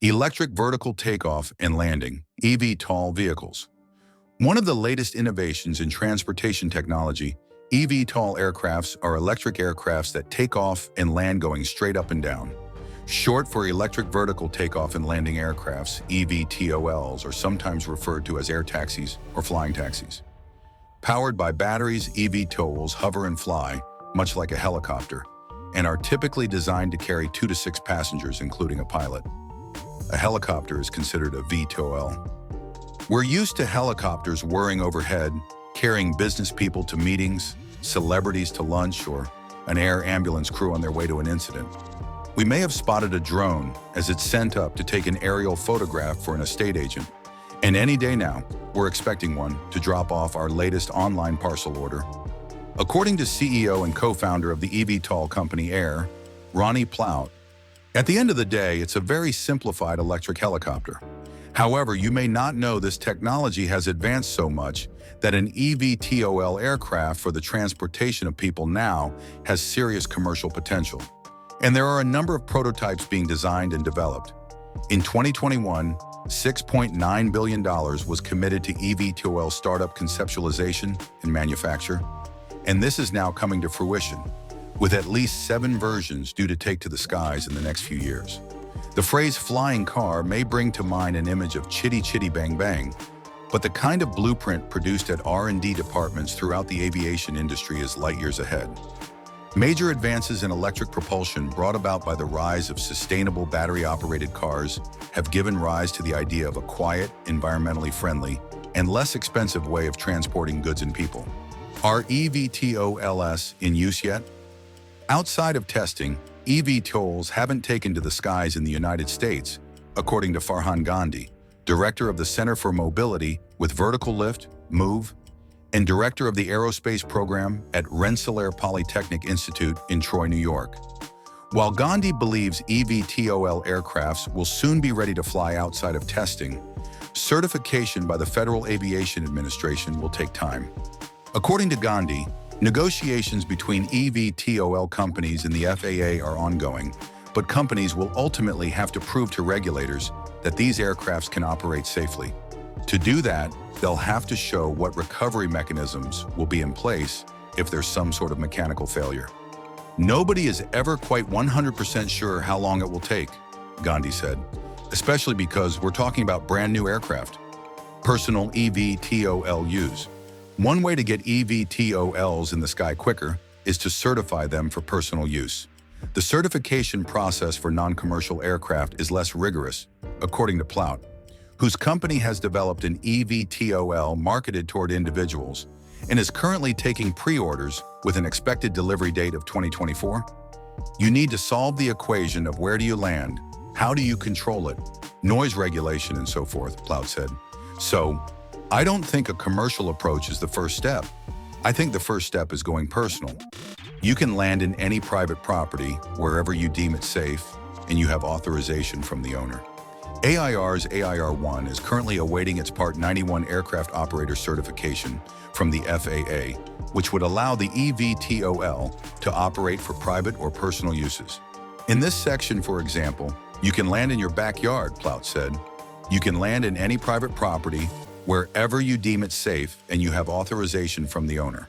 Electric vertical takeoff and landing, eVTOL vehicles. One of the latest innovations in transportation technology, eVTOL aircrafts are electric aircrafts that take off and land going straight up and down. Short for Electric Vertical Takeoff and Landing Aircrafts, eVTOLs are sometimes referred to as air taxis or flying taxis. Powered by batteries, eVTOLs hover and fly, much like a helicopter, and are typically designed to carry 2 to 6 passengers, including a pilot. A helicopter is considered a VTOL. We're used to helicopters whirring overhead, carrying business people to meetings, celebrities to lunch, or an air ambulance crew on their way to an incident. We may have spotted a drone as it's sent up to take an aerial photograph for an estate agent. And any day now, we're expecting one to drop off our latest online parcel order. According to CEO and co-founder of the eVTOL company Air, Ronnie Plout, at the end of the day, it's a very simplified electric helicopter. However, you may not know this technology has advanced so much that an eVTOL aircraft for the transportation of people now has serious commercial potential. And there are a number of prototypes being designed and developed. In 2021, $6.9 billion was committed to eVTOL startup conceptualization and manufacture, and this is now coming to fruition, with at least 7 versions due to take to the skies in the next few years. The phrase flying car may bring to mind an image of chitty chitty bang bang, but the kind of blueprint produced at R&D departments throughout the aviation industry is light years ahead. Major advances in electric propulsion brought about by the rise of sustainable battery-operated cars have given rise to the idea of a quiet, environmentally friendly, and less expensive way of transporting goods and people. Are eVTOLs in use yet? Outside of testing, eVTOLs haven't taken to the skies in the United States, according to Farhan Gandhi, director of the Center for Mobility with Vertical Lift, MOVE, and director of the aerospace program at Rensselaer Polytechnic Institute in Troy, New York. While Gandhi believes eVTOL aircrafts will soon be ready to fly outside of testing, certification by the Federal Aviation Administration will take time. According to Gandhi, negotiations between eVTOL companies and the FAA are ongoing, but companies will ultimately have to prove to regulators that these aircrafts can operate safely. To do that, they'll have to show what recovery mechanisms will be in place if there's some sort of mechanical failure. Nobody is ever quite 100% sure how long it will take, Gandhi said, especially because we're talking about brand new aircraft. Personal eVTOLs. One way to get eVTOLs in the sky quicker is to certify them for personal use. The certification process for non-commercial aircraft is less rigorous, according to Plout, whose company has developed an eVTOL marketed toward individuals and is currently taking pre-orders with an expected delivery date of 2024. You need to solve the equation of where do you land, how do you control it, noise regulation, and so forth, Plout said. So, I don't think a commercial approach is the first step. I think the first step is going personal. You can land in any private property, wherever you deem it safe, and you have authorization from the owner. AIR's AIR-1 is currently awaiting its Part 91 aircraft operator certification from the FAA, which would allow the eVTOL to operate for private or personal uses. In this section, for example, you can land in your backyard, Plout said. You can land in any private property, wherever you deem it safe and you have authorization from the owner.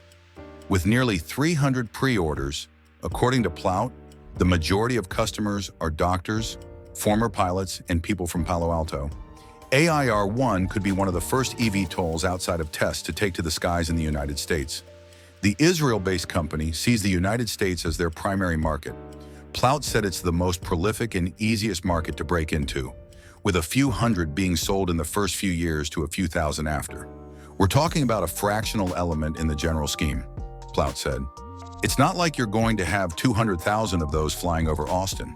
With nearly 300 pre-orders, according to Plout, the majority of customers are doctors, former pilots, and people from Palo Alto. AIR-1 could be one of the first eVTOLs outside of tests to take to the skies in the United States. The Israel-based company sees the United States as their primary market. Plout said it's the most prolific and easiest market to break into, with a few hundred being sold in the first few years to a few thousand after. We're talking about a fractional element in the general scheme, Plout said. It's not like you're going to have 200,000 of those flying over Austin.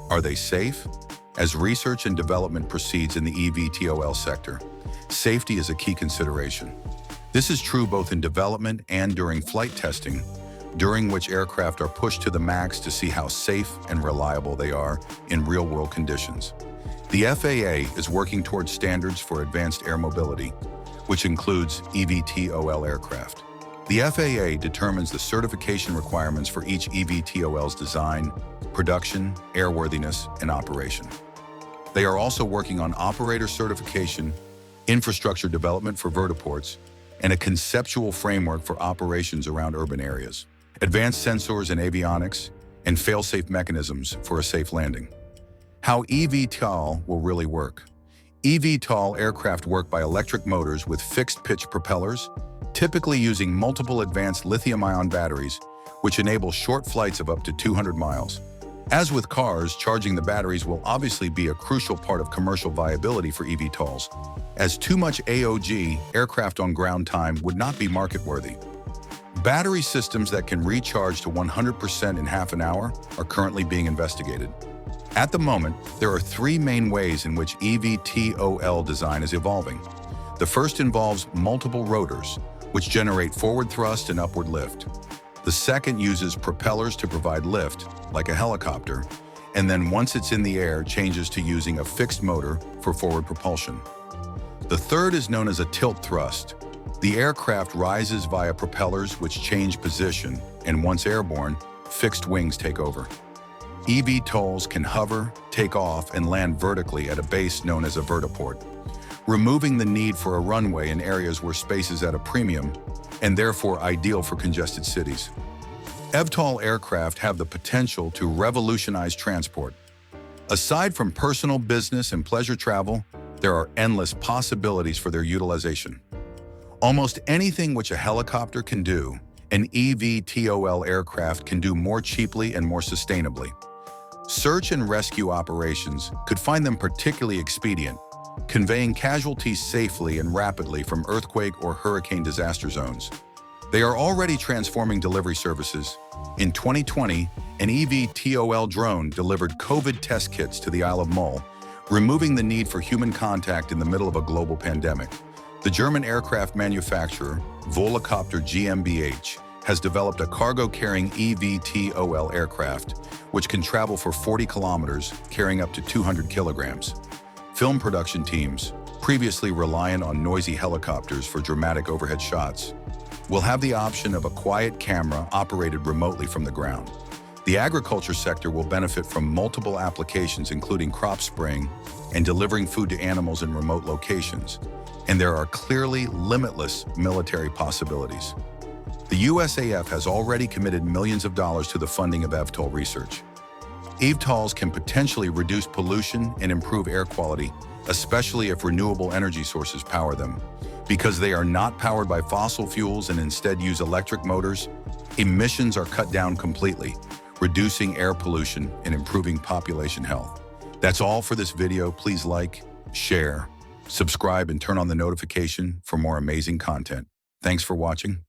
Are they safe? As research and development proceeds in the eVTOL sector, safety is a key consideration. This is true both in development and during flight testing, during which aircraft are pushed to the max to see how safe and reliable they are in real-world conditions. The FAA is working towards standards for advanced air mobility, which includes eVTOL aircraft. The FAA determines the certification requirements for each eVTOL's design, production, airworthiness, and operation. They are also working on operator certification, infrastructure development for vertiports, and a conceptual framework for operations around urban areas, advanced sensors and avionics, and fail-safe mechanisms for a safe landing. How eVTOL will really work. eVTOL aircraft work by electric motors with fixed-pitch propellers, typically using multiple advanced lithium-ion batteries, which enable short flights of up to 200 miles. As with cars, charging the batteries will obviously be a crucial part of commercial viability for eVTOLs, as too much AOG, aircraft on ground time, would not be market-worthy. Battery systems that can recharge to 100% in half an hour are currently being investigated. At the moment, there are three main ways in which eVTOL design is evolving. The first involves multiple rotors, which generate forward thrust and upward lift. The second uses propellers to provide lift, like a helicopter, and then once it's in the air, changes to using a fixed motor for forward propulsion. The third is known as a tilt thrust. The aircraft rises via propellers which change position, and once airborne, fixed wings take over. eVTOLs can hover, take off, and land vertically at a base known as a vertiport, removing the need for a runway in areas where space is at a premium and therefore ideal for congested cities. eVTOL aircraft have the potential to revolutionize transport. Aside from personal, business, and pleasure travel, there are endless possibilities for their utilization. Almost anything which a helicopter can do, an eVTOL aircraft can do more cheaply and more sustainably. Search and rescue operations could find them particularly expedient, conveying casualties safely and rapidly from earthquake or hurricane disaster zones. They are already transforming delivery services. In 2020, an eVTOL drone delivered COVID test kits to the Isle of Mull, removing the need for human contact in the middle of a global pandemic. The German aircraft manufacturer, Volocopter GmbH, has developed a cargo-carrying eVTOL aircraft, which can travel for 40 kilometers, carrying up to 200 kilograms. Film production teams, previously reliant on noisy helicopters for dramatic overhead shots, will have the option of a quiet camera operated remotely from the ground. The agriculture sector will benefit from multiple applications, including crop spraying and delivering food to animals in remote locations, and there are clearly limitless military possibilities. The USAF has already committed millions of dollars to the funding of eVTOL research. eVTOLs can potentially reduce pollution and improve air quality, especially if renewable energy sources power them. Because they are not powered by fossil fuels and instead use electric motors, emissions are cut down completely, reducing air pollution and improving population health. That's all for this video. Please like, share, subscribe, and turn on the notification for more amazing content. Thanks for watching.